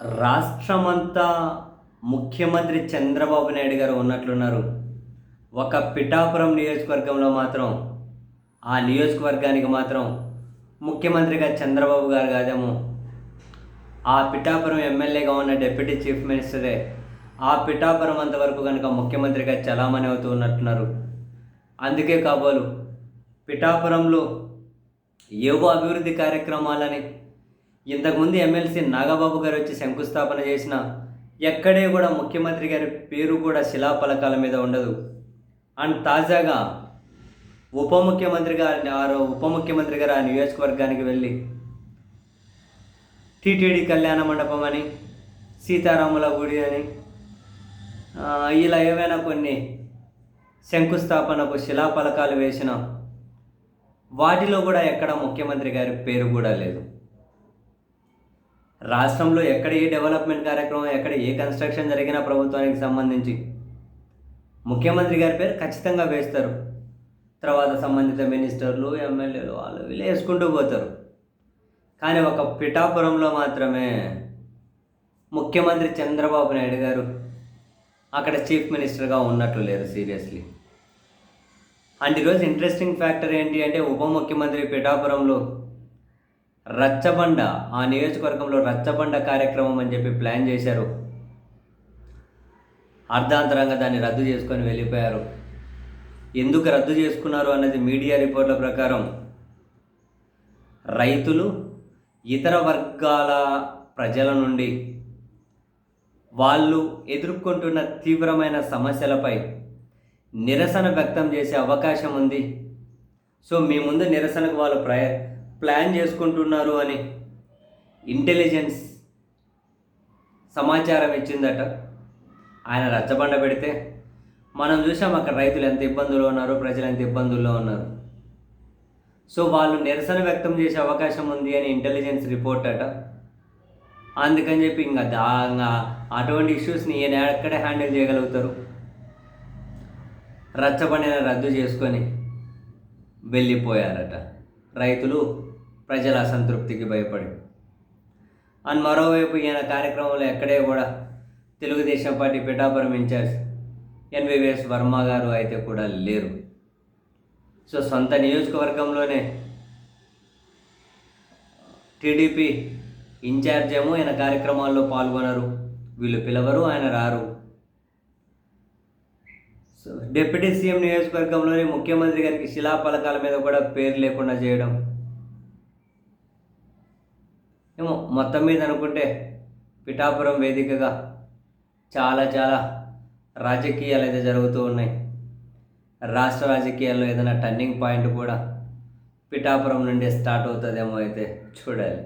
రాష్ట్రమంతా ముఖ్యమంత్రి చంద్రబాబు నాయుడు గారు ఉన్నట్లున్నారు. ఒక పిఠాపురం నియోజకవర్గంలో మాత్రం, ఆ నియోజకవర్గానికి మాత్రం ముఖ్యమంత్రిగా చంద్రబాబు గారు కాదేమో, ఆ పిఠాపురం ఎమ్మెల్యేగా ఉన్న డిప్యూటీ చీఫ్ మినిస్టరే ఆ పిఠాపురం అంతవరకు కనుక ముఖ్యమంత్రిగా చలామణి అవుతూ ఉన్నట్టున్నారు. అందుకే కాబోలు పిఠాపురంలో ఏవో అభివృద్ధి కార్యక్రమాలని ఇంతకుముందు ఎమ్మెల్సీ నాగబాబు గారు వచ్చి శంకుస్థాపన చేసిన ఎక్కడే కూడా ముఖ్యమంత్రి గారి పేరు కూడా శిలాఫలకాల మీద ఉండదు. అండ్ తాజాగా ఉప ముఖ్యమంత్రి గారు ఆ నియోజకవర్గానికి వెళ్ళి టీటీడీ కళ్యాణ మండపం అని, సీతారాముల గుడి అని, ఇలా ఏవైనా కొన్ని శంకుస్థాపనకు శిలాఫలకాలు వేసిన వాటిలో కూడా ఎక్కడ ముఖ్యమంత్రి గారి పేరు కూడా లేదు. రాష్ట్రంలో ఎక్కడ ఏ డెవలప్మెంట్ కార్యక్రమం, ఎక్కడ ఏ కన్స్ట్రక్షన్ జరిగినా ప్రభుత్వానికి సంబంధించి ముఖ్యమంత్రి గారి పేరు ఖచ్చితంగా వేస్తారు. తర్వాత సంబంధిత మినిస్టర్లు, ఎమ్మెల్యేలు వాళ్ళు వీళ్ళు వేసుకుంటూ పోతారు. కానీ ఒక పిఠాపురంలో మాత్రమే ముఖ్యమంత్రి చంద్రబాబు నాయుడు గారు అక్కడ చీఫ్ మినిస్టర్గా ఉన్నట్లు లేరు. సీరియస్లీ. అండ్ ఈరోజు ఇంట్రెస్టింగ్ ఫ్యాక్టర్ ఏంటి అంటే, ఉప ముఖ్యమంత్రి పిఠాపురంలో రచ్చబండ, ఆ నియోజకవర్గంలో రచ్చబండ కార్యక్రమం అని చెప్పి ప్లాన్ చేశారు. అర్ధాంతరంగా దాన్ని రద్దు చేసుకొని వెళ్ళిపోయారు. ఎందుకు రద్దు చేసుకున్నారు అన్నది మీడియా రిపోర్ట్ల ప్రకారం రైతులు, ఇతర వర్గాల ప్రజల నుండి వాళ్ళు ఎదుర్కొంటున్న తీవ్రమైన సమస్యలపై నిరసన వ్యక్తం చేసే అవకాశం ఉంది. సో మీ ముందు నిరసనకు వాళ్ళు ప్లాన్ చేసుకుంటున్నారు అని ఇంటెలిజెన్స్ సమాచారం ఇచ్చిందట. ఆయన రచ్చబండ పెడితే మనం చూసాం అక్కడ రైతులు ఎంత ఇబ్బందుల్లో ఉన్నారు, ప్రజలు ఎంత ఇబ్బందుల్లో ఉన్నారు. సో వాళ్ళు నిరసన వ్యక్తం చేసే అవకాశం ఉంది అని ఇంటెలిజెన్స్ రిపోర్ట్ అట. అందుకని చెప్పి ఇంకా అటువంటి ఇష్యూస్ని ఈయన ఎక్కడే హ్యాండిల్ చేయగలుగుతారు. రచ్చబండిని రద్దు చేసుకొని వెళ్ళిపోయారట రైతులు, ప్రజల అసంతృప్తికి భయపడి. అండ్ మరోవైపు ఈయన కార్యక్రమంలో ఎక్కడే కూడా తెలుగుదేశం పార్టీ పిఠాపురం ఇన్ఛార్జ్ ఎన్వివిఎస్ వర్మ గారు అయితే కూడా లేరు. సో సొంత నియోజకవర్గంలోనే టీడీపీ ఇన్ఛార్జ్ ఏమో ఆయన కార్యక్రమాల్లో పాల్గొనరు, వీళ్ళు పిలవరు, ఆయన రారు. సో డిప్యూటీ సీఎం నియోజకవర్గంలోనే ముఖ్యమంత్రి గారికి శిలాఫలకాల మీద కూడా పేరు లేకుండా చేయడం ఏమో మొత్తం మీద అనుకుంటే పిఠాపురం వేదికగా చాలా రాజకీయాలు అయితే జరుగుతూ ఉన్నాయి. రాష్ట్ర రాజకీయాల్లో ఏదైనా టర్నింగ్ పాయింట్ కూడా పిఠాపురం నుండి స్టార్ట్ అవుతుందేమో అయితే చూడాలి.